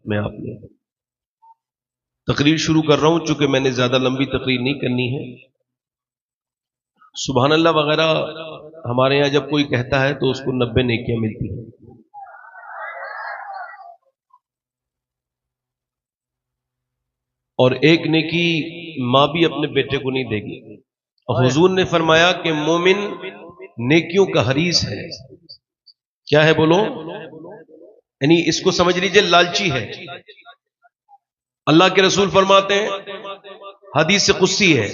میں آپ نے تقریر شروع کر رہا ہوں، چونکہ میں نے زیادہ لمبی تقریر نہیں کرنی ہے۔ سبحان اللہ وغیرہ ہمارے یہاں جب کوئی کہتا ہے تو اس کو 90 نیکیاں ملتی ہیں، اور ایک نیکی ماں بھی اپنے بیٹے کو نہیں دے گی۔ اور حضور نے فرمایا کہ مومن نیکیوں کا حریص ہے۔ کیا ہے بولو؟ یعنی اس کو سمجھ لیجئے لالچی ہے۔ اللہ کے رسول فرماتے ہیں، حدیث قدسی ہے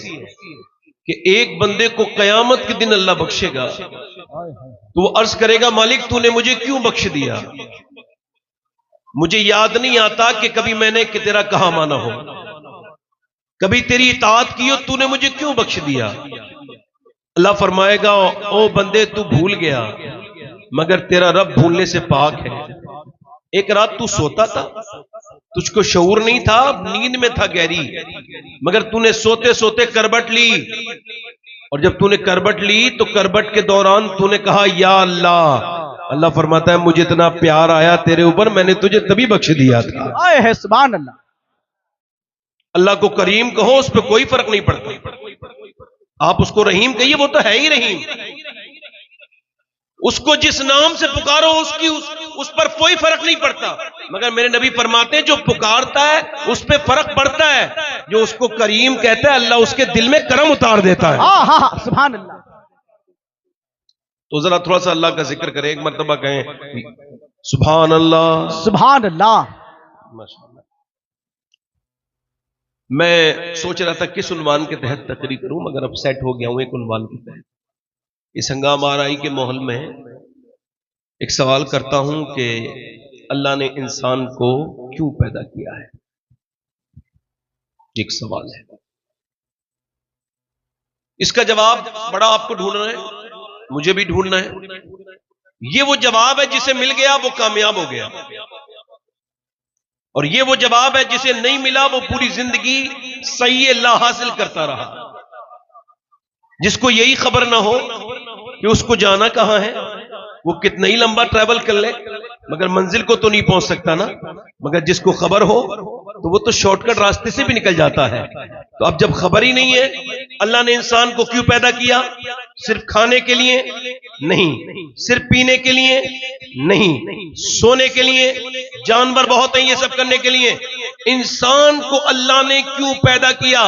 کہ ایک بندے کو قیامت کے دن اللہ بخشے گا تو وہ عرض کرے گا مالک تو نے مجھے کیوں بخش دیا؟ مجھے یاد نہیں آتا کہ کبھی میں نے کہ تیرا کہا مانا ہو، کبھی تیری اطاعت کی ہو، تو نے مجھے کیوں بخش دیا؟ اللہ فرمائے گا او بندے تو بھول گیا مگر تیرا رب بھولنے سے پاک ہے۔ ایک رات تو سوتا تھا، تجھ کو شعور نہیں تھا، نیند میں تھا گہری، مگر تو نے سوتے سوتے کربٹ لی، اور جب تو نے کربٹ لی تو کربٹ کے دوران تو نے کہا یا اللہ۔ اللہ فرماتا ہے مجھے اتنا پیار آیا تیرے اوپر، میں نے تجھے تبھی بخش دیا تھا۔ ہے سبحان اللہ۔ اللہ کو کریم کہو، اس پہ کوئی فرق نہیں پڑتا۔ آپ اس کو رحیم کہیے، وہ تو ہے ہی رحیم۔ اس کو جس نام سے پکارو اس پر کوئی فرق نہیں پڑتا، مگر میرے نبی فرماتے ہیں جو پکارتا ہے اس پہ فرق پڑتا ہے، جو اس کو کریم کہتا ہے اللہ اس کے دل میں کرم اتار دیتا ہے۔ سبحان اللہ۔ تو ذرا تھوڑا سا اللہ کا ذکر کریں، ایک مرتبہ کہیں سبحان اللہ سبحان اللہ۔ میں سوچ رہا تھا کس عنوان کے تحت تقریر کروں، مگر اب سیٹ ہو گیا ہوں ایک عنوان کے تحت۔ اس ہنگام آرائی کے ماحول میں ایک سوال کرتا ہوں کہ اللہ نے انسان کو کیوں پیدا کیا ہے؟ ایک سوال ہے، اس کا جواب بڑا آپ کو ڈھونڈنا ہے، مجھے بھی ڈھونڈنا ہے۔ یہ وہ جواب ہے جسے مل گیا وہ کامیاب ہو گیا، اور یہ وہ جواب ہے جسے نہیں ملا وہ پوری زندگی صحیح لا حاصل کرتا رہا۔ جس کو یہی خبر نہ ہو کہ اس کو جانا کہاں ہے، وہ کتنا ہی لمبا ٹریول کر لے مگر منزل کو تو نہیں پہنچ سکتا نا۔ مگر جس کو خبر ہو تو وہ تو شارٹ کٹ راستے سے بھی نکل جاتا ہے۔ تو اب جب خبر ہی نہیں ہے، اللہ نے انسان کو کیوں پیدا کیا؟ صرف کھانے کے لیے نہیں، صرف پینے کے لیے نہیں، سونے کے لیے، جانور بہت ہیں یہ سب کرنے کے لیے۔ انسان کو اللہ نے کیوں پیدا کیا؟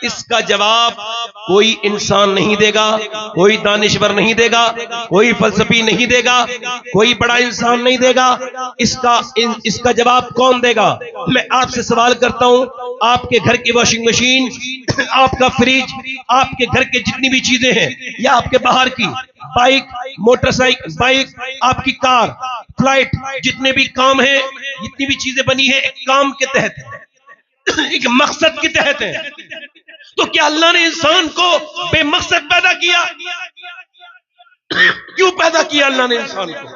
اس کا جواب کوئی انسان نہیں دے گا، کوئی دانشور نہیں دے گا، کوئی فلسفی نہیں دے گا، کوئی بڑا انسان نہیں دے گا۔ اس کا جواب کون دے گا؟ میں آپ سے سوال کرتا ہوں، آپ کے گھر کی واشنگ مشین، آپ کا فریج، آپ کے گھر کے جتنی بھی چیزیں ہیں، یا آپ کے باہر کی بائک، موٹر سائیکل، بائک، آپ کی کار، فلائٹ، جتنے بھی کام ہیں، جتنی بھی چیزیں بنی ہیں ایک کام کے تحت ہیں، ایک مقصد کے تحت ہیں۔ تو کیا اللہ نے انسان کو بے مقصد پیدا کیا؟ کیوں پیدا کیا اللہ نے انسان کو؟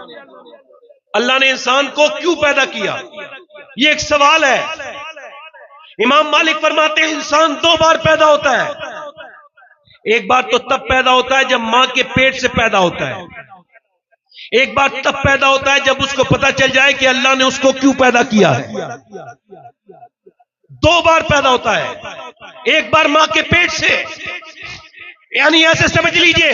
اللہ نے انسان کو کیوں پیدا کیا؟ یہ ایک سوال ہے۔ امام مالک فرماتے ہیں انسان دو بار پیدا ہوتا ہے۔ ایک بار تو تب پیدا ہوتا ہے جب ماں کے پیٹ سے پیدا ہوتا ہے، ایک بار تب پیدا ہوتا ہے جب اس کو پتا چل جائے کہ اللہ نے اس کو کیوں پیدا کیا ہے۔ دو بار پیدا ہوتا ہے، ایک بار ماں کے پیٹ سے، یعنی ایسے سمجھ لیجئے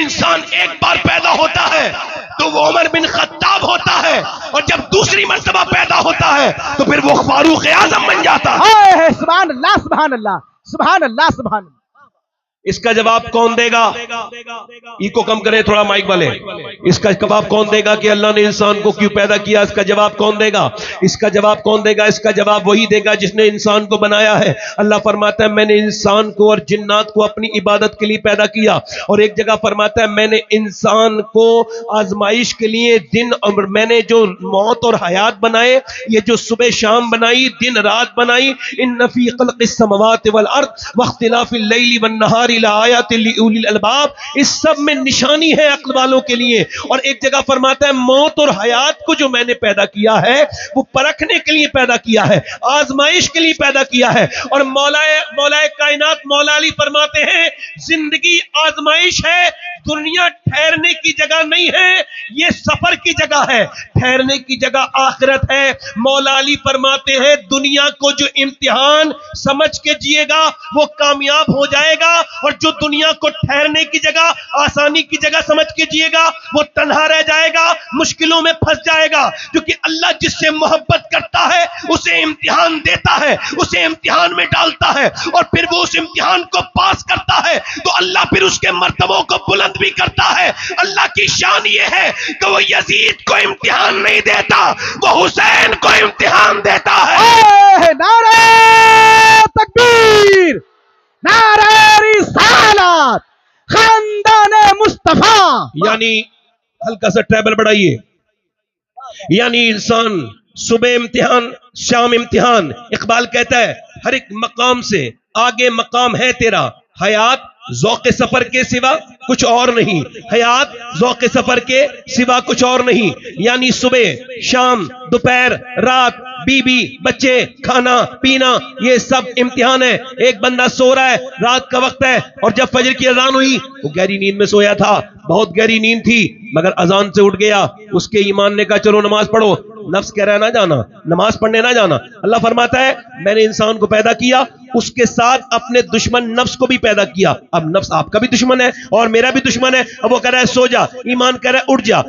انسان ایک بار پیدا ہوتا ہے تو وہ عمر بن خطاب ہوتا ہے، اور جب دوسری مرتبہ پیدا ہوتا ہے تو پھر وہ فاروق اعظم بن جاتا ہے۔ سبحان اللہ سبحان اللہ سبحان اللہ سبحان اللہ۔ اس کا جواب کون دے گا؟ ایکو کم کریں تھوڑا مائک والے۔ اس کا جواب کون دے گا کہ اللہ نے انسان کو کیوں پیدا کیا؟ اس کا جواب کون دے گا؟ اس کا جواب کون دے گا؟ اس کا جواب وہی دے گا جس نے انسان کو بنایا ہے۔ اللہ فرماتا ہے میں نے انسان کو اور جنات کو اپنی عبادت کے لیے پیدا کیا، اور ایک جگہ فرماتا ہے میں نے انسان کو آزمائش کے لیے دن، اور میں نے جو موت اور حیات بنائے، یہ جو صبح شام بنائی، دن رات بنائی، ان فی خلق السماوات والارض واختلاف اللیل والنہار لآیات لأولی الالباب، اس سب میں نشانی ہے عقل والوں کے لیے۔ اور ایک جگہ فرماتا ہے موت اور حیات کو جو میں نے پیدا کیا ہے وہ پرکھنے کے لیے پیدا کیا ہے، آزمائش کے لیے پیدا کیا ہے۔ اور مولا کائنات مولا علی فرماتے ہیں زندگی آزمائش ہے، دنیا ٹھہرنے کی جگہ نہیں ہے، یہ سفر کی جگہ ہے، ٹھہرنے کی جگہ آخرت ہے۔ مولا علی فرماتے ہیں دنیا کو جو امتحان سمجھ کے جیے گا وہ کامیاب ہو جائے گا، اور جو دنیا کو ٹھہرنے کی جگہ آسانی کی جگہ سمجھ کے جیے گا وہ تنہا رہ جائے گا، مشکلوں میں پھنس جائے گا۔ کیونکہ اللہ جس سے محبت کرتا ہے اسے امتحان دیتا ہے، اسے امتحان میں ڈالتا ہے، اور پھر وہ اس امتحان کو پاس کرتا ہے تو اللہ پھر اس کے مرتبوں کو بلند بھی کرتا ہے۔ اللہ کی شان یہ ہے کہ وہ یزید کو امتحان نہیں دیتا، وہ حسین کو امتحان دیتا ہے۔ نعرہ تکبیر، نعرہ رسالت، خاندان مصطفیٰ۔ یعنی ہلکا سا ٹریبل بڑھائیے، یعنی انسان صبح امتحان شام امتحان۔ اقبال کہتا ہے ہر ایک مقام سے آگے مقام ہے تیرا، حیات ذوق سفر کے سوا کچھ اور نہیں، حیات ذوق سفر کے سوا کچھ اور نہیں۔ یعنی صبح شام دوپہر رات، بیوی بچے کھانا پینا، یہ سب امتحان ہے۔ ایک بندہ سو رہا ہے، رات کا وقت ہے، اور جب فجر کی اذان ہوئی وہ گہری نیند میں سویا تھا، بہت گہری نیند تھی، مگر اذان سے اٹھ گیا، اس کے ایمان نے کہا چلو نماز پڑھو، نفس کہہ رہا ہے نہ جانا، نماز پڑھنے نہ جانا۔ اللہ فرماتا ہے میں نے انسان کو پیدا کیا، اس کے ساتھ اپنے دشمن نفس کو بھی پیدا کیا۔ اب نفس آپ کا بھی دشمن ہے اور میرا بھی دشمن ہے۔ اب وہ کہہ رہا ہے سو جا، ایمان کہہ رہا ہے اٹھ جا،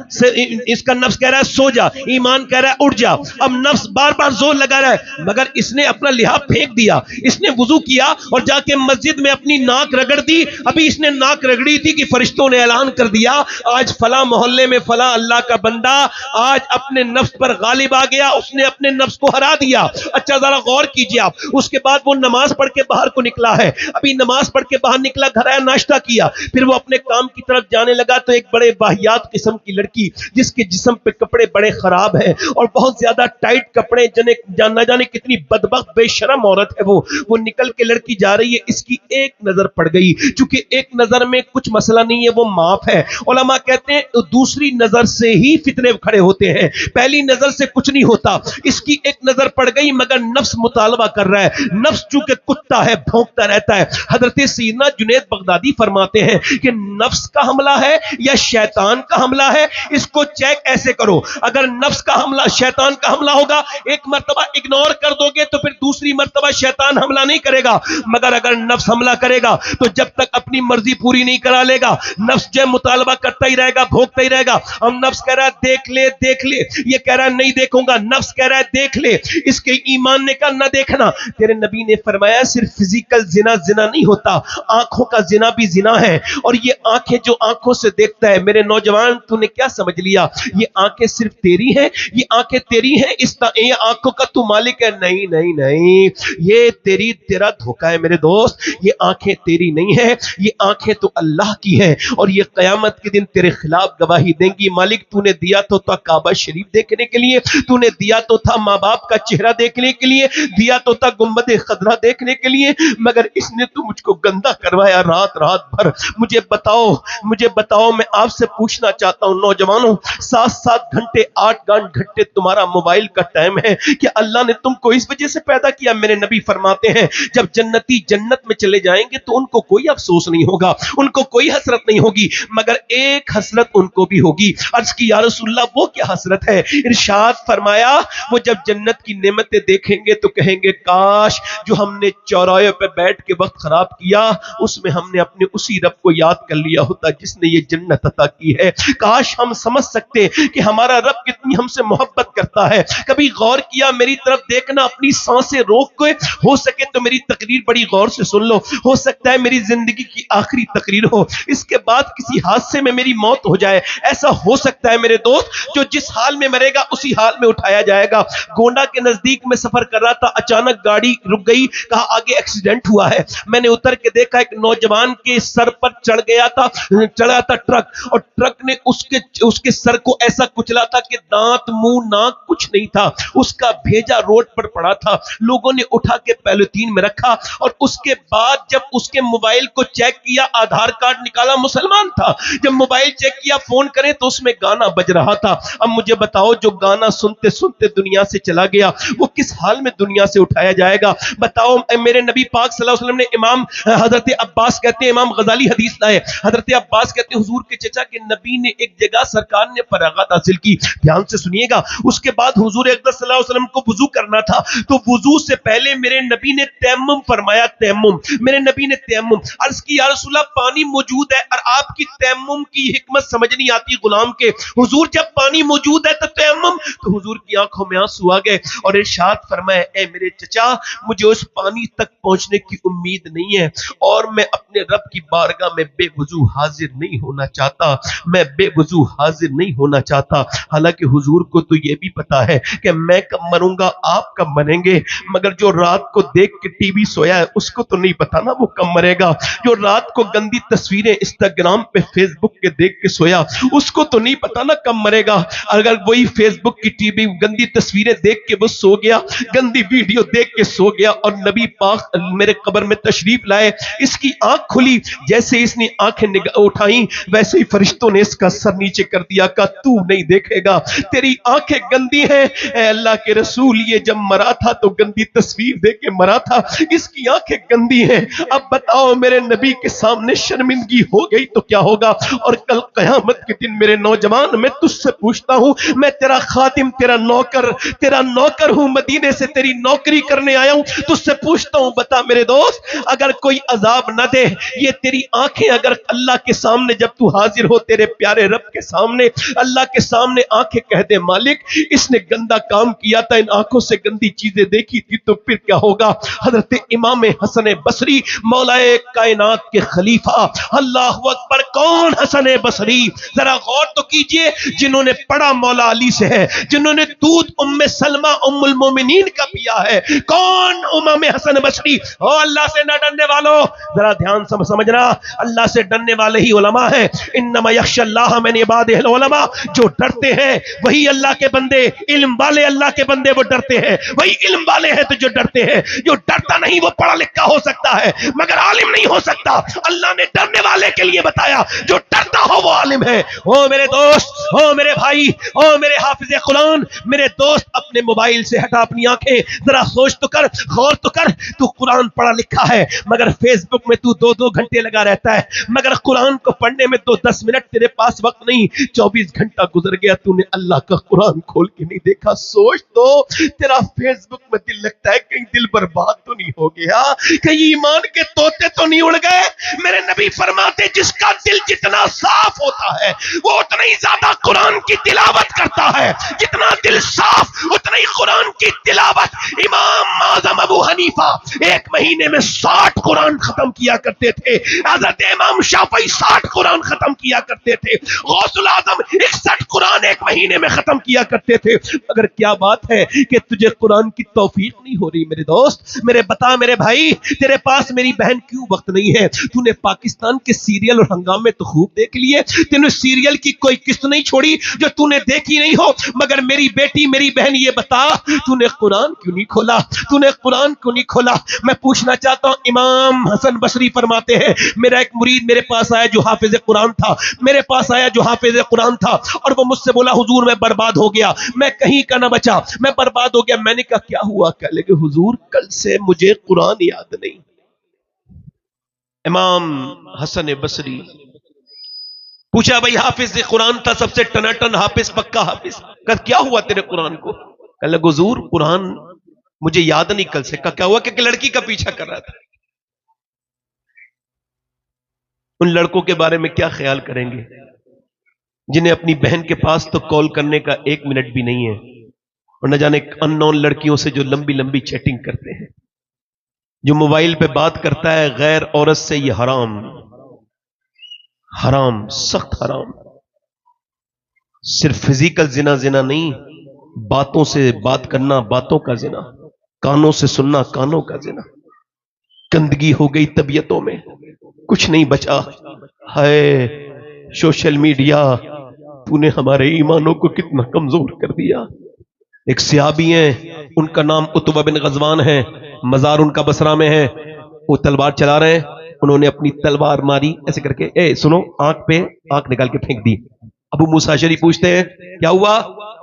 اس کا نفس کہہ رہا ہے سو جا، ایمان کہہ رہا ہے اٹھ جا۔ اب نفس بار بار زور لگا رہا ہے، مگر اس نے اپنا لحاف پھینک دیا، اس نے وضو کیا اور جا کے مسجد میں اپنی ناک رگڑ دی۔ ابھی اس نے ناک رگڑی تھی کہ فرشتوں نے اعلان کر دیا آج فلاں محلے میں فلاں اللہ کا بندہ آج اپنے نفس پر غالب آ گیا، اس نے اپنے نفس کو ہرا دیا۔ اچھا ذرا غور کیجیے آپ، اس کے بعد وہ نماز پڑھ کے باہر کو نکلا ہے، ابھی نماز پڑھ کے باہر نکلا، گھر آیا ناشتہ کیا، پھر وہ اپنے کام کی طرف جانے لگا تو ایک بڑے واہیات قسم کی لڑکی جس کے جسم پہ کپڑے بڑے خراب ہیں اور بہت زیادہ ٹائٹ کپڑے، نہ جانے کتنی بدبخت بے شرم عورت ہے وہ نکل کے لڑکی جا رہی ہے، اس کی ایک نظر پڑ گئی، چونکہ ایک نظر میں کچھ مسئلہ نہیں ہے وہ معاف ہے۔ علماء کہتے ہیں دوسری نظر سے ہی فتنے کھڑے ہوتے ہیں، پہلی نظر سے کچھ نہیں ہوتا۔ اس کی ایک نظر پڑ گئی مگر نفس مطالبہ کر رہا ہے، نفس چونکہ کتا ہے بھونکتا رہتا ہے۔ حضرت سیدنا جنید بغدادی فرماتے ہیں کہ نفس کا حملہ ہے یا شیطان کا حملہ ہے، اس کو چیک ایسے کرو، اگر نفس کا حملہ شیطان کا حملہ ہوگا ایک مرتبہ اگنور کر دو گے تو پھر دوسری مرتبہ شیطان حملہ نہیں کرے گا، مگر اگر نفس حملہ کرے گا تو جب تک اپنی مرضی پوری نہیں کرا لے گا نفس جو مطالبہ کرتا ہی رہے گا، بھونکتا ہی رہے گا۔ ہم نفس کہہ رہا ہے دیکھ لے دیکھ لے، یہ کہہ رہا ہے نہیں دیکھوں گا، نفس کہہ رہا ہے دیکھ لے، اس کے ایمان نے کہا نہ دیکھنا۔ تیرے نبی نے فرمایا صرف فزیکل زنا زنا نہیں ہوتا، آنکھوں کا زنا بھی زنا ہے، اور یہ آنکھیں جو آنکھوں سے دیکھتا ہے، میرے نوجوان تو نے کیا سمجھ لیا یہ آنکھیں صرف تیری ہیں، یہ آنکھیں تیری ہیں، یہ آنکھوں کا تو مالک ہے؟ نہیں نہیں نہیں، یہ تیرا دھوکہ ہے میرے دوست، یہ آنکھیں تیری نہیں ہیں، یہ آنکھیں تو اللہ کی ہیں، اور یہ قیامت کے دن تیرے خلاف گواہی دیں گی۔ مالک تو نے دیا تو تھا کعبہ شریف دیکھنے کے لیے، تو نے دیا تو تھا ماں باپ کا چہرہ دیکھنے کے لیے، دیا تو تھا گنبد خضرا دیکھنے کے لیے، مگر اس نے تو مجھ کو گندا کروایا رات بھر۔ مجھے بتاؤ میں آپ سے پوچھنا چاہتا ہوں نوجوانوں، 7 گھنٹے 8 گھنٹے تمہارا موبائل کا ٹائم ہے کہ اللہ نے تم کو اس وجہ سے پیدا کیا؟ میرے نبی فرماتے ہیں جب جنتی جنت میں چلے جائیں گے تو ان کو کوئی افسوس نہیں ہوگا، ان کو کوئی حسرت نہیں ہوگی، مگر ایک حسرت ان کو بھی ہوگی۔ عرض کی یا رسول اللہ وہ کیا حسرت ہے؟ ارشاد فرمایا وہ جب جنت کی نعمتیں دیکھیں گے تو کہیں گے کاش جو ہم نے چوراہے پہ بیٹھ کے وقت خراب کیا اس میں ہم نے اپنے اسی رب کو یاد کر لیا ہوتا جس نے یہ جنت عطا کی ہے۔ کاش ہم سمجھ سکتے کہ ہمارا رب کتنی ہم سے محبت کرتا ہے۔ کبھی غور کیا میری طرف دیکھنا، اپنی سانسیں روک کے ہو سکے تو میری تقریر بڑی غور سے سن لو، ہو سکتا ہے میری زندگی کی آخری تقریر ہو، اس کے بعد کسی حادثے میں میری موت ہو جائے، ایسا ہو سکتا ہے میرے دوست جو جس حال میں مرے گا اسی حال میں اٹھایا جائے گا۔ گونڈا کے نزدیک میں سفر کر رہا تھا، اچانک گاڑی رک گئی، کہا آگے ایکسیڈنٹ ہوا ہے۔ میں نے اتر کے دیکھا ایک نوجوان کے سر پر چڑھا تھا ٹرک، اور ٹرک نے اس کے سر کو ایسا کچلا تھا کہ دانت منہ ناک کچھ نہیں تھا، اس کا بھیجا روڈ پر پڑا تھا۔ لوگوں نے اٹھا کے پیلوتین میں رکھا، اور اس کے بعد جب اس کے موبائل کو چیک کیا آدھار کارڈ نکالا مسلمان تھا، جب موبائل چیک کیا فون کریں تو اس میں گانا بج رہا تھا۔ اب مجھے بتاؤ جو گانا سنتے سنتے دنیا سے چلا گیا وہ کس حال میں دنیا سے اٹھایا جائے گا؟ بتاؤ میرے نبی پاک صلی اللہ علیہ وسلم نے، امام حضرت عباس کہتے ہیں، امام غزالی حدیث لائے، حضرت عباس کہتے ہیں حضور کے چچا کے نبی نے ایک جگہ سرکار نے فراغت حاصل کی. دھیان سے سنیے گا. اس کے بعد حضور اقدس صلی اللہ علیہ وسلم کو وضو کرنا تھا, تو وضو سے پہلے میرے نبی نے تیمم فرمایا. تیمم, میرے نبی نے تیمم. عرض کی یا رسول اللہ پانی موجود ہے اور آپ کی تیمم کی حکمت سمجھ نہیں آتی غلام کے. حضور جب پانی موجود ہے تو تیمم. تو حضور کی آنکھوں میں آنسو آ گئے اور ارشاد فرمایا اے میرے چچا مجھے اس پانی تک پہنچنے کی امید نہیں ہے اور میں اپنے رب کی بارگاہ میں بے وضو حاضر نہیں ہونا چاہتا, میں بے وضو حاضر نہیں ہونا چاہتا. حالانکہ حضور کو تو یہ بھی پتا ہے کہ میں کب مروں گا, آپ کب مریں گے, مگر جو رات کو دیکھ کے ٹی وی سویا ہے اس کو تو نہیں پتا نا وہ کب مرے گا. جو رات کو گندی تصویریں انسٹاگرام پہ فیس بک کے دیکھ کے سویا اس کو تو نہیں پتا نا کب مرے گا. اگر وہی فیس بک کی ٹی وی گندی تصویریں دیکھ کے وہ سو گیا, گندی ویڈیو دیکھ کے سو گیا اور نبی پاک میرے قبر میں تشریف لائے, اس کی آنکھ کھلی, جیسے اس نے آنکھیں اٹھائیں ویسے ہی فرشتوں نے اس کا سر نیچے کر دیا, کہا تو نہیں دیکھے گا, تیری آنکھیں گندی ہیں. اے اللہ کے رسول یہ جب مرا تھا تو گندی تصویر دیکھ کے مرا تھا, اس کی آنکھیں گندی ہیں. اب بتاؤ میرے نبی کے سامنے شرمندگی ہو گئی تو کیا ہوگا. اور کل قیامت کے دن میرے نوجوان میں تجھ سے پوچھتا ہوں, میں تیرا خادم تیرا نوکر ہوں, مدینے سے تیری نوکری کرنے آیا ہوں, تجھ سے پوچھتا ہوں بتا میرے دوست اگر کوئی عذاب نہ دے, یہ تیری آنکھیں اگر اللہ کے سامنے جب تو حاضر ہو تیرے پیارے رب کے سامنے اللہ کے سامنے آنکھیں کہہ دے مالک اس نے گندا کام کیا تھا, ان آنکھوں سے گندی چیزیں دیکھی تھی, تو پھر کیا ہوگا. حضرت امام حسن بصری مولا کائنات کے خلیفہ, اللہ اکبر, کون حسن بصری, ذرا غور تو کیجئے, جنہوں نے پڑھا مولا علی سے ہے, جنہوں نے دودھ ام سلمہ ام المومنین کا پیا ہے, کون امام حسن بصری. او اللہ سے نہ ڈرنے والوں, ذرا دھیان سمجھنا, اللہ سے ڈرنے والے ہی علماء ہیں. انما یخشى اللہ من عباده العلماء, جو ڈرتے ہیں وہی اللہ کے بندے, علم والے اللہ کے بندے وہ ڈرتے ہیں, وہی علم والے ہیں تو جو ڈرتے ہیں. جو ڈرتا نہیں وہ پڑھا لکھا ہو سکتا ہے مگر عالم نہیں ہو سکتا. اللہ نے ڈرنے والے کے لیے بتایا, جو ڈرتا ہو وہ عالم ہے. او میرے دوست, او میرے بھائی, او میرے حافظ قرآن, میرے دوست اپنے موبائل سے ہٹا اپنی آنکھیں, ذرا سوچ تو کر, غور تو کر. تو قرآن پڑھا لکھا ہے مگر فیس بک میں تو 2 گھنٹے لگا رہتا ہے, مگر قرآن کو پڑھنے میں تو 10 منٹ تیرے پاس وقت نہیں, 24 گھنٹہ گزر گیا تو نے اللہ کا قرآن کھول کے نہیں دیکھا. سوچ تو, تیرا فیس بک میں دل لگتا ہے کہیں دل برباد تو نہیں ہو گیا, کہیں ایمان کے طوطے تو نہیں اڑ گئے. میرے نبی فرماتے جس کا دل جتنا صاف ہوتا ہے وہ اتنا ہی زیادہ قرآن کی تلاوت کرتا ہے, جتنا دل صاف اتنا ہی قرآن کی تلاوت. امام اعظم ابو حنیفہ 1 مہینے میں 60 قرآن ختم کیا کرتے تھے, حضرت امام شافعی 60 قرآن ختم کیا کرتے تھے, غوث العظم 61 قرآن 1 مہینے میں ختم کیا کرتے تھے. مگر کیا بات ہے کہ تجھے قرآن کی توفیق نہیں ہو رہی میرے دوست, میرے بتا میرے بھائی, تیرے پاس میری بہن کیوں وقت نہیں ہے. تو نے پاکستان کے سیریل اور ہنگامے تو خوب دیکھ لیے, تینے سیریل کی کوئی قسط نہیں چھوڑی جو تو نے دیکھی نہیں ہو, مگر میری بیٹی میری بہن یہ بتا تو نے قرآن کیوں نہیں کھولا, تو نے قرآن کیوں نہیں کھولا. میں پوچھنا چاہتا ہوں, امام حسن بصری فرماتے ہیں میرا ایک مرید میرے پاس آیا جو حافظ قرآن تھا, میرے پاس آیا جو حافظ قرآن تھا, اور وہ مجھ سے بولا حضور میں برباد ہو گیا, میں کہیں کا نہ بچا, میں برباد ہو گیا. میں نے کہا کیا ہوا, کہہ لگے حضور کل سے مجھے قرآن یاد نہیں. امام حسن بصری پوچھا بھائی حافظ قرآن تھا سب سے ٹناٹن حافظ, پکا حافظ, کہ کیا ہوا تیرے قرآن کو, کہنے لگا حضور قرآن مجھے یاد نہیں کل سے. کیا ہوا, کہ لڑکی کا پیچھا کر رہا تھا. ان لڑکوں کے بارے میں کیا خیال کریں گے جنہیں اپنی بہن کے پاس تو کال کرنے کا 1 منٹ بھی نہیں ہے, اور نہ جانے ان نون لڑکیوں سے جو لمبی لمبی چیٹنگ کرتے ہیں, جو موبائل پہ بات کرتا ہے غیر عورت سے, یہ حرام, حرام, سخت حرام. صرف فزیکل زنا زنا نہیں, باتوں سے بات کرنا باتوں کا زنا, کانوں سے سننا کانوں کا زنا. گندگی ہو گئی طبیعتوں میں, کچھ نہیں بچا. ہائے سوشل میڈیا, تو نے ہمارے ایمانوں کو کتنا کمزور کر دیا. ایک صحابی ہیں, ان کا نام عتبہ بن غزوان ہے, مزار ان کا بصرہ میں ہے. وہ تلوار چلا رہے ہیں, انہوں نے اپنی تلوار ماری ایسے کر کے, اے سنو, آنکھ پہ آنکھ نکال کے پھینک دی. ابو موسیٰ اشعری پوچھتے ہیں کیا ہوا؟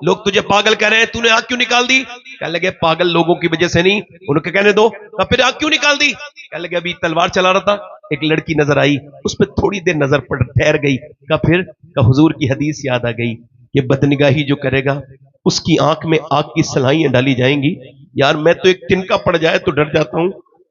لوگ تجھے پاگل کہہ رہے ہیں، تو نے آنکھ کیوں نکال دی؟ کہنے لگے پاگل لوگوں کی وجہ سے نہیں، ان کو کہنے دو۔ پھر آنکھ کیوں نکال دی؟ کہنے لگے ابھی تلوار چلا رہا تھا، ایک لڑکی نظر آئی، اس پہ تھوڑی دیر نظر پڑ ٹھہر گئی، کہ حضور کی حدیث یاد آ گئی کہ بدنگاہی جو کرے گا اس کی آنکھ میں آگ کی سلائیاں ڈالی جائیں گی۔ یار میں تو ایک تنکا پڑ جائے تو ڈر جاتا ہوں،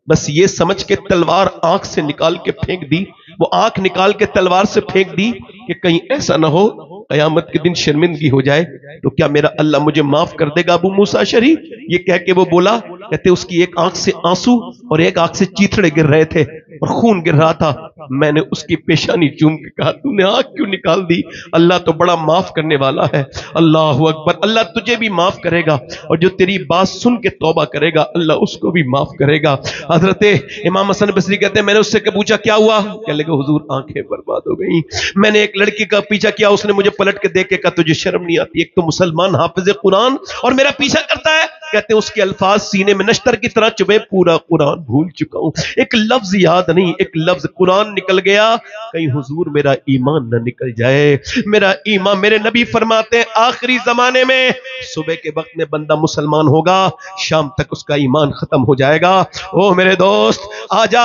بس یہ سمجھ کے تلوار آنکھ سے نکال کے پھینک دی، وہ آنکھ نکال کے تلوار سے پھینک دی کہ کہیں ایسا نہ ہو قیامت کے دن شرمندگی ہو جائے تو کیا میرا اللہ مجھے معاف کر دے گا؟ ابو موسیٰ اشعری یہ کہہ کے وہ بولا، کہتے اس کی ایک آنکھ سے آنسو اور ایک آنکھ سے چیتھڑے گر رہے تھے اور خون گر رہا تھا، میں نے اس کی پیشانی چوم کے کہا تو نے آنکھ کیوں نکال دی؟ اللہ تو بڑا معاف کرنے والا ہے۔ اللہ اکبر، اللہ تجھے بھی معاف کرے گا اور جو تیری بات سن کے توبہ کرے گا اللہ اس کو بھی معاف کرے گا۔ حضرت امام حسن بصری کہتے ہیں میں نے اس سے پوچھا کیا ہوا؟ کہنے لگے حضور آنکھیں برباد ہو گئی، میں نے ایک لڑکی کا پیچھا کیا، اس نے مجھے پلٹ کے دیکھ کے کہا تجھے شرم نہیں آتی؟ ایک تو مسلمان حافظ قرآن اور میرا پیچھا کرتا ہے، کہتے ہیں اس کے الفاظ سینے میں نشتر کی طرح چبھے، پورا قرآن بھول چکا ہوں، ایک لفظ یاد نہیں، ایک لفظ قرآن نکل گیا، کہیں حضور میرا ایمان نہ نکل جائے۔ میرا ایمان، میرے نبی فرماتے ہیں آخری زمانے میں صبح کے وقت میں بندہ مسلمان ہوگا، شام تک اس کا ایمان ختم ہو جائے گا۔ او میرے دوست آجا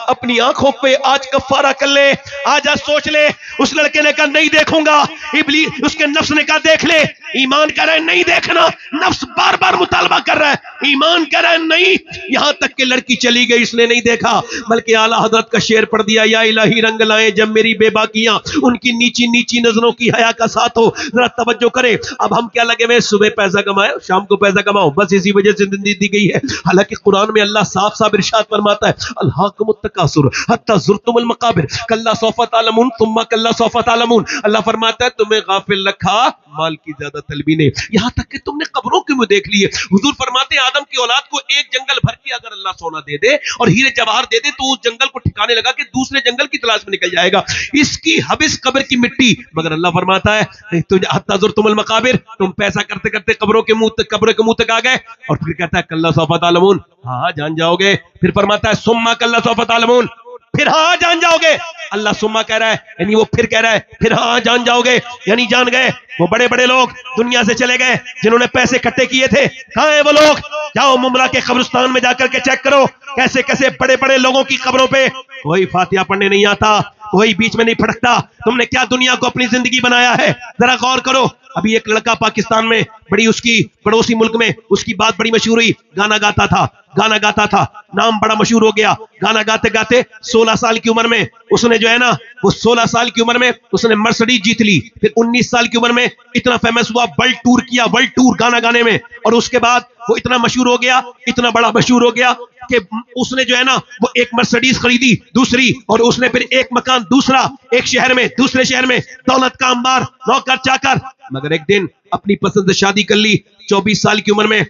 اپنی آنکھوں پہ آج کفارہ کر لے، آجا سوچ لے۔ اس لڑکے نے کہا نہیں دیکھوں گا، ابلیس اس کے نفس نے کہا دیکھ لے، ایمان کہہ رہا ہے نہیں دیکھنا، نفس بار بار مطالبہ کر رہا ہے، ایمان کہہ رہا ہے نہیں، یہاں تک کہ لڑکی چلی گئی، اس نے نہیں دیکھا بلکہ اعلیٰ حضرت کا شعر پڑھ دیا، یا الہی رنگ لائیں جب میری بے باکیاں، ان کی نیچی نیچی نظروں کی حیا کا ساتھ ہو۔ ذرا توجہ کرے، اب ہم کیا لگے ہوئے صبح پیسہ کمائے شام کو پیسہ کماؤ، بس اسی وجہ سے زندگی دی گئی ہے۔ حالانکہ قرآن میں اللہ صاف صاف ارشاد فرماتا ہے الہاکم التکاثر حتی زرتم المقابر کلا سوف تعلمون ثم کلا سوف تعلمون۔ اللہ فرماتا ہے تمہیں غافل رکھا مال کی زیادہ طلبی نے، یہاں تک کہ تم نے قبروں کے منہ دیکھ لیے۔ حضور فرماتے ہیں آدم کی اولاد کو ایک جنگل بھر کے اگر اللہ سونا دے دے اور ہیرے جواہر دے دے تو اس جنگل کو ٹھکانے لگا کہ دوسرے جنگل کی تلاش میں نکل جائے گا، اس کی حبس قبر کی مٹی، مگر اللہ فرماتا ہے حتی زرتم المقابر، تم پیسہ کرتے کرتے قبروں کے منہ تک آ گئے، اور پھر کہتا ہے کلا سوف تعلمون، ہاں جان جاؤ گے، پھر فرماتا ہے ثم کلا سوف تعلمون، پھر ہاں جان جاؤ گے۔ اللہ سما کہہ رہا ہے یعنی وہ پھر کہہ رہا ہے پھر ہاں جان جاؤ گے، یعنی جان گئے۔ وہ بڑے بڑے لوگ دنیا سے چلے گئے جنہوں نے پیسے اکٹھے کیے تھے، کہاں ہیں وہ لوگ؟ جاؤ ممرہ کے قبرستان میں جا کر کے چیک کرو، کیسے کیسے بڑے بڑے لوگوں کی قبروں پہ کوئی فاتحہ پڑھنے نہیں آتا، کوئی بیچ میں نہیں پھڑکتا۔ تم نے کیا دنیا کو اپنی زندگی بنایا ہے؟ ذرا غور کرو۔ ابھی ایک لڑکا پاکستان میں بڑی اس کی پڑوسی ملک میں اس کی بات بڑی مشہور ہوئی، گانا گاتا تھا، نام بڑا مشہور ہو گیا، گانا گاتے گاتے 16 سال کی عمر میں اس نے جو ہے نا وہ 16 سال کی عمر میں اس نے مرسڈیز جیت لی، پھر 19 سال کی عمر میں اتنا فیمس ہوا، ورلڈ ٹور کیا، ورلڈ ٹور گانا گانے میں، اور اس کے بعد وہ اتنا مشہور ہو گیا، اتنا بڑا مشہور ہو گیا کہ اس نے جو ہے نا وہ ایک مرسڈیز خریدی دوسری، اور اس نے پھر ایک مکان دوسرا، ایک شہر میں دوسرے شہر میں، دولت کا انبار، نوکر چاکر، مگر ایک دن اپنی پسند سے شادی کر لی۔ 24 سال کی عمر میں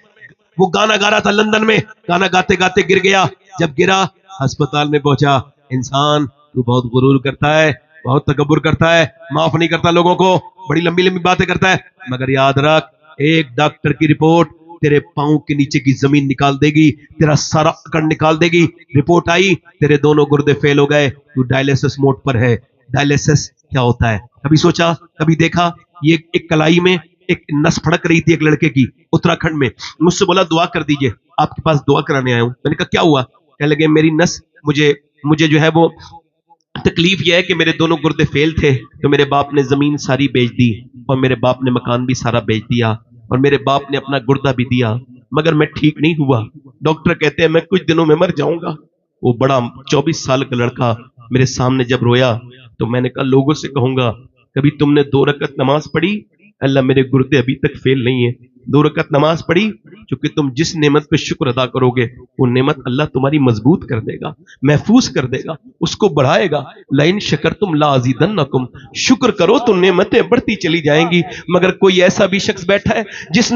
وہ گانا گا رہا تھا لندن میں، گانا گاتے گاتے گر گیا، جب گرا ہسپتال میں پہنچا، انسان تو بہت غرور کرتا ہے، بہت تکبر کرتا ہے، معاف نہیں کرتا لوگوں کو، بڑی لمبی لمبی باتیں کرتا ہے، مگر یاد رکھ ایک ڈاکٹر کی رپورٹ تیرے پاؤں کے نیچے کی زمین نکال دے گی، تیرا سارا اکڑ نکال دے گی۔ رپورٹ آئی تیرے دونوں گردے فیل ہو گئے، تو ڈائلیسس موڈ پر ہے۔ ڈائلیسس کیا ہوتا ہے؟ کبھی سوچا، کبھی دیکھا؟ یہ ایک کلائی میں ایک نس پھڑک رہی تھی ایک لڑکے کی اتراکھنڈ میں، مجھ سے بولا دعا کر دیجئے، آپ کے پاس دعا کرانے آیا ہوں۔ میں نے کہا کیا ہوا؟ کہنے لگے میری نس مجھے جو ہے وہ تکلیف یہ ہے کہ میرے دونوں گردے فیل تھے، تو میرے باپ نے زمین ساری بیچ دی، اور میرے باپ نے مکان بھی سارا بیچ دیا، اور میرے باپ نے اپنا گردہ بھی دیا، مگر میں ٹھیک نہیں ہوا۔ ڈاکٹر کہتے ہیں میں کچھ دنوں میں مر جاؤں گا۔ وہ بڑا 24 سال کا لڑکا میرے سامنے جب رویا تو میں نے کہا لوگوں سے کہوں گا کبھی تم نے 2 رکعت نماز پڑھی؟ اللہ میرے گردے ابھی تک فیل نہیں ہیں۔ 2 رکعت نماز پڑھی، چونکہ تم جس نعمت پہ شکر ادا کرو گے وہ نعمت اللہ تمہاری مضبوط کر دے گا، محفوظ کر دے گا، اس کو بڑھائے گا۔ لئن شکرتم لازیدنکم، شکر کرو تو نعمتیں بڑھتی چلی جائیں گی۔ مگر کوئی ایسا بھی شخص بیٹھا ہے جس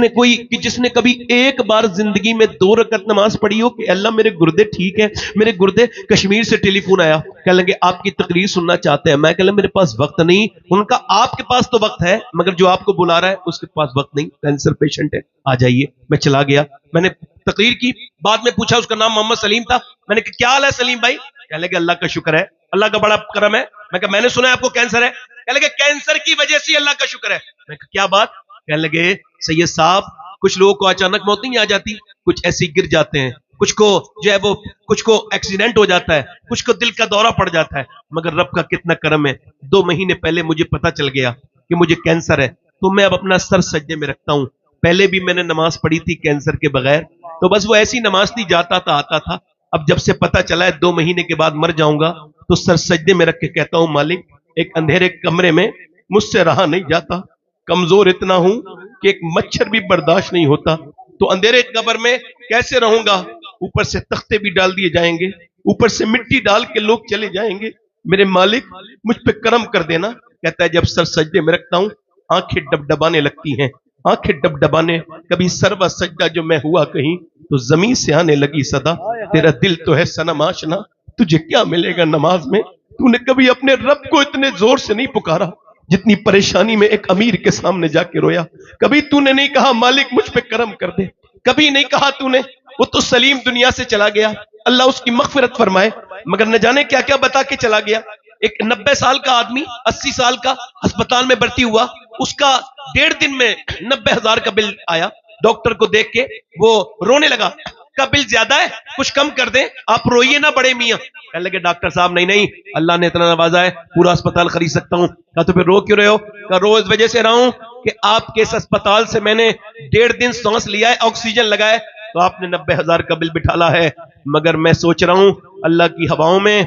نے کبھی ایک بار زندگی میں 2 رکعت نماز پڑھی ہو کہ اللہ میرے گردے ٹھیک ہے، میرے گردے۔ کشمیر سے ٹیلی فون آیا، کہنے لگے آپ کی تقریر سننا چاہتے ہیں۔ میں کہا میرے پاس وقت نہیں۔ ان کا آپ کے پاس تو وقت ہے مگر جو آپ کو بلا رہا ہے اس کے پاس وقت نہیں، کینسر پیشنٹ ہے، آ جائیے۔ میں چلا گیا، میں نے تقریر کی، بعد میں پوچھا، اس کا نام محمد سلیم تھا، میں نے کہا کیا حال ہے سلیم بھائی؟ کہنے لگے اللہ کا شکر ہے اللہ کا بڑا کرم ہے. میں کہا میں نے سنا ہے آپ کو کینسر ہے. کہنے لگے کینسر کی وجہ سے اللہ کا شکر ہے. میں کہا کیا بات؟ کہنے لگے سید صاحب کچھ لوگوں کو اچانک موت نہیں آ جاتی, کچھ ایسے گر جاتے ہیں, کچھ کو جو ہے وہ کچھ کو ایکسیڈنٹ ہو جاتا ہے, کچھ کو دل کا دورہ پڑ جاتا ہے, مگر رب کا کتنا کرم ہے 2 مہینے پہلے مجھے پتا چل گیا کہ مجھے کینسر ہے, تو میں اب اپنا سر سجدے میں رکھتا ہوں. پہلے بھی میں نے نماز پڑھی تھی کینسر کے بغیر, تو بس وہ ایسی نماز تھی, جاتا تھا آتا تھا. اب جب سے پتا چلا ہے 2 مہینے کے بعد مر جاؤں گا, تو سر سجدے میں رکھ کے کہتا ہوں مالک ایک اندھیرے کمرے میں مجھ سے رہا نہیں جاتا, کمزور اتنا ہوں کہ ایک مچھر بھی برداشت نہیں ہوتا, تو اندھیرے قبر میں کیسے رہوں گا؟ اوپر سے تختے بھی ڈال دیے جائیں گے, اوپر سے مٹی ڈال کے لوگ چلے جائیں گے, میرے مالک مجھ پہ کرم کر دینا. کہتا ہے جب سر سجدے میں رکھتا ہوں آنکھیں ڈبڈبانے لگتی ہیں, آنکھیں ڈبڈبانے, کبھی سروا سجدہ جو میں ہوا کہیں تو زمین سے آنے لگی صدا, تیرا دل تو ہے صنم آشنا, تجھے کیا ملے گا نماز میں؟ تو نے کبھی اپنے رب کو اتنے زور سے نہیں پکارا جتنی پریشانی میں ایک امیر کے سامنے جا کے رویا. کبھی تو نے نہیں کہا مالک مجھ پہ کرم کر دے, کبھی نہیں کہا تو نے. وہ تو سلیم دنیا سے چلا گیا, اللہ اس کی مغفرت فرمائے, مگر نہ جانے کیا کیا بتا کے چلا گیا. ایک 90 سال کا آدمی 80 سال کا ہسپتال میں بھرتی ہوا, اس کا 1.5 دن میں 90,000 کا بل آیا. ڈاکٹر کو دیکھ کے وہ رونے لگا, کا بل زیادہ ہے کچھ کم کر دیں, آپ روئیے نہ بڑے میاں. کہنے لگے ڈاکٹر صاحب نہیں اللہ نے اتنا نوازا ہے پورا اسپتال خرید سکتا ہوں. کہا تو پھر رو کیوں رہے ہو؟ کہا رو اس وجہ سے رہا ہوں کہ آپ کے اس اسپتال سے میں نے 1.5 دن سانس لیا ہے, آکسیجن لگا ہے, تو آپ نے 90,000 کا بل بٹھالا ہے, مگر میں سوچ رہا ہوں اللہ کی ہواؤں میں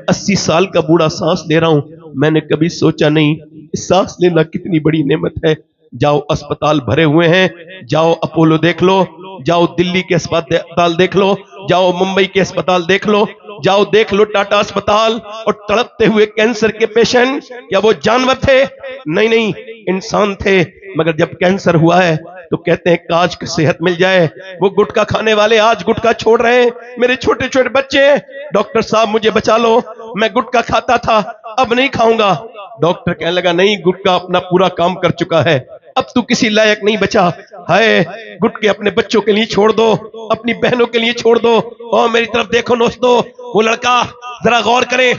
80 سال کا بوڑھا سانس لے رہا ہوں. میں نے کبھی سوچا نہیں سانس لینا کتنی بڑی نعمت ہے. جاؤ اسپتال بھرے ہوئے ہیں, جاؤ اپولو دیکھ لو, جاؤ دلی کے اسپتال دیکھ لو, جاؤ ممبئی کے اسپتال دیکھ لو, جاؤ دیکھ لو ٹاٹا اسپتال. اور تڑپتے ہوئے کینسر کے پیشنٹ کیا وہ جانور تھے؟ نہیں انسان تھے. مگر جب کینسر ہوا ہے تو کہتے ہیں کاج کی صحت مل جائے. وہ گٹکا کھانے والے آج گٹکا چھوڑ رہے ہیں, میرے چھوٹے چھوٹے بچے, ڈاکٹر صاحب مجھے بچا لو, میں گٹکا کھاتا تھا اب نہیں کھاؤں گا. ڈاکٹر کہنے لگا نہیں گٹکا اپنا پورا کام کر چکا ہے, اب تو کسی لائق نہیں بچا. ہائے گٹکے اپنے بچوں کے لیے چھوڑ دو, اپنی بہنوں کے لیے چھوڑ دو. اور میری طرف دیکھو دوستو, وہ لڑکا ذرا غور کرے,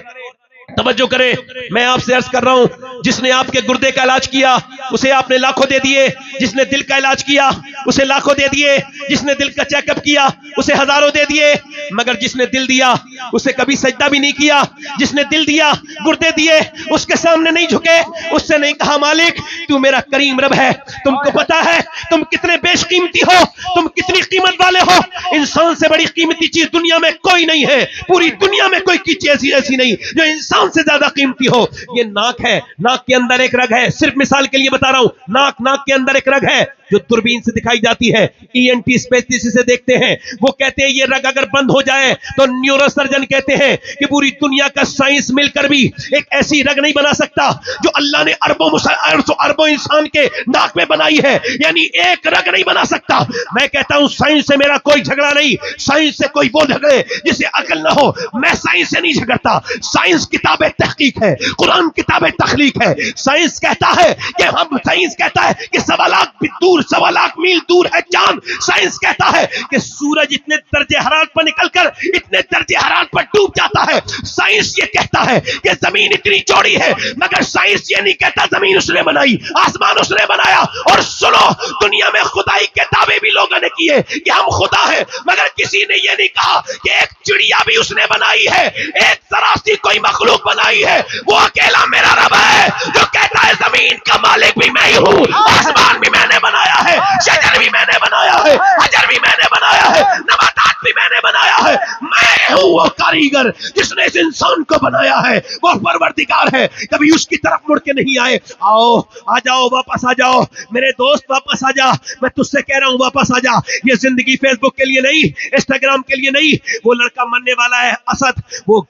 توجہ کرے, میں آپ سے عرض کر رہا ہوں جس نے آپ کے گردے کا علاج کیا اسے آپ نے لاکھوں دے دیے, جس نے دل کا علاج کیا اسے لاکھوں دے دیے, جس نے دل کا چیک اپ کیا اسے ہزاروں دے دیے, مگر جس نے دل دیا اسے کبھی سجدہ بھی نہیں کیا. جس نے دل دیا گردے دیے اس کے سامنے نہیں جھکے, اس سے نہیں کہا مالک تو میرا کریم رب ہے, تم کو پتا ہے تم کتنے بیش قیمتی ہو, تم کتنی قیمت والے ہو, انسان سے بڑی قیمتی چیز دنیا میں کوئی نہیں ہے, پوری دنیا میں کوئی چیز ایسی نہیں جو انسان سے زیادہ قیمتی ہو. یہ ناک ہے, ناک کے اندر ایک رگ ہے, صرف مثال کے لیے بتا رہا ہوں, ناک کے اندر ایک رگ ہے جو دوربین سے دکھائی جاتی ہے, ENT اسپیشلسٹ سے دیکھتے ہیں, وہ کہتے ہیں یہ رگ اگر بند ہو جائے تو نیورو سرجن کہتے ہیں کہ پوری دنیا کا سائنس مل کر بھی ایک ایسی رگ نہیں بنا سکتا جو اللہ نے اربوں انسان کے ناک میں بنائی ہے, یعنی ایک رگ نہیں بنا سکتا. میں کہتا ہوں سائنس سے میرا کوئی جھگڑا نہیں, سائنس سے کوئی وہ جھگڑے جسے عقل نہ ہو, میں سائنس سے نہیں جھگڑتا. سائنس کتاب تحقیق ہے, قرآن کتاب تخلیق ہے. سائنس کہتا ہے کہ 1.25 لاکھ میل دور ہے چاند. سائنس کہتا ہے کہ سورج اتنے درجے حرارت پر نکل کر اتنے درجے حرارت پر ڈوب جاتا ہے. سائنس یہ کہتا ہے کہ زمین اتنی چوڑی ہے, مگر سائنس یہ نہیں کہتا زمین اس نے بنائی, آسمان اس نے بنایا. اور سنو, دنیا میں خدائی کے دعوے بھی لوگوں نے کیے کہ ہم خدا ہیں, مگر کسی نے یہ نہیں کہا کہ ایک چڑیا بھی اس نے بنائی ہے, ایک ذرا سی کوئی مخلوق بنائی ہے. وہ اکیلا میرا رب ہے جو کہتا ہے زمین کا مالک بھی میں ہی ہوں, آسمان بھی میں نے بنایا ہے, شجر بھی میں نے بنایا ہے, حجر بھی میں نے بنایا ہے, نباتات بھی میں نے بنایا ہے. میں ہوں وہ کاریگر جس نے اس انسان کو بنایا ہے, وہ پروردگار ہے. کبھی اس کی طرف مڑ کے نہیں آئے. آ جاؤ واپس آ جاؤ میرے دوست, واپس آ جا, میں تجھ سے کہہ رہا ہوں واپس آ جا. یہ زندگی فیس بک کے لیے نہیں, انسٹاگرام کے لیے نہیں. وہ لڑکا مرنے والا ہے اسد, وہ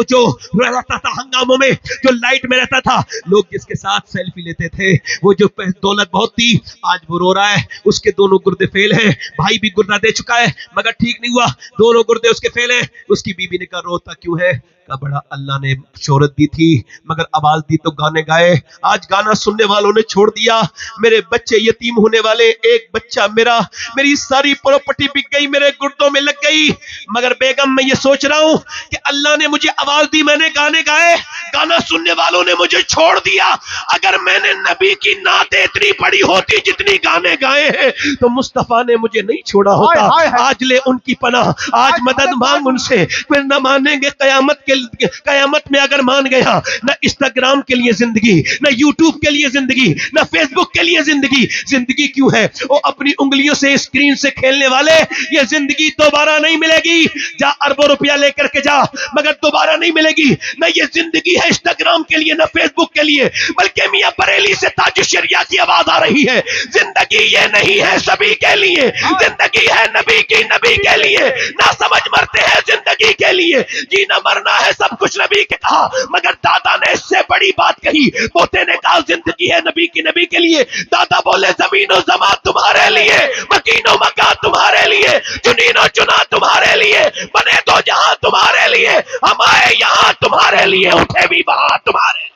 جو رہتا تھا ہنگاموں میں, جو لائٹ میں رہتا تھا, لوگ جس کے ساتھ سیلفی لیتے تھے, وہ جو دولت بہت تھی, آج وہ رو رہا ہے, اس کے دونوں گردے فیل ہیں. بھائی بھی گردہ دے چکا ہے مگر ٹھیک نہیں ہوا, دونوں گردے اس کے فیل ہیں. اس کی بیوی نے کہا روتا کیوں ہے؟ کا بڑا اللہ نے شہرت دی تھی مگر آواز دی تو گانے گائے. آج گانا سننے والوں نے چھوڑ دیا. میرے بچے یتیم ہونے والے, ایک بچہ میرا, میری ساری پراپرٹی بک گئی, میرے گردوں میں لگ گئی. مگر بیگم میں یہ سوچ رہا ہوں کہ اللہ نے مجھے آواز دی, میں نے گانے گائے, گانا سننے والوں نے مجھے چھوڑ دیا. اگر میں نے نبی کی نعتیں اتنی پڑھی ہوتی جتنی گانے گائے ہیں تو مصطفیٰ نے مجھے نہیں چھوڑا ہوتا. آج لے ان کی پناہ, آج مدد مانگ ان سے. پھر نہ مانیں گے قیامت میں اگر مان گیا, نہ انسٹاگرام کے لیے زندگی, نہ یوٹیوب کے لیے زندگی, نہ فیس بک کے لیے زندگی. زندگی کیوں ہے؟ وہ اپنی انگلیوں سے اسکرین سے کھیلنے والے, یہ زندگی دوبارہ نہیں ملے گی. جا اربوں روپیہ لے کر کے جا, مگر دوبارہ نہیں ملے گی. نہ یہ زندگی ہے انسٹاگرام کے لیے, نہ فیس بک کے لیے, بلکہ میاں بریلی سے تاج الشریعہ کی آواز آ رہی ہے. زندگی یہ نہیں ہے سبھی کے لیے, زندگی ہے نبی کی, نبی کے لیے. نہ سمجھ مرتے ہیں زندگی کے لیے, جینا مرنا ہے سب کچھ نبی کے کہا. مگر دادا نے اس سے بڑی بات کہی, پوتے نے کہا زندگی ہے نبی کی, نبی کے لیے. دادا بولے زمین و زمان تمہارے لیے, مکین و مکان تمہارے لیے, چنین و چنا تمہارے لیے, بنے تو جہاں تمہارے لیے, ہم آئے یہاں تمہارے لیے, اٹھے بھی وہاں تمہارے لیے.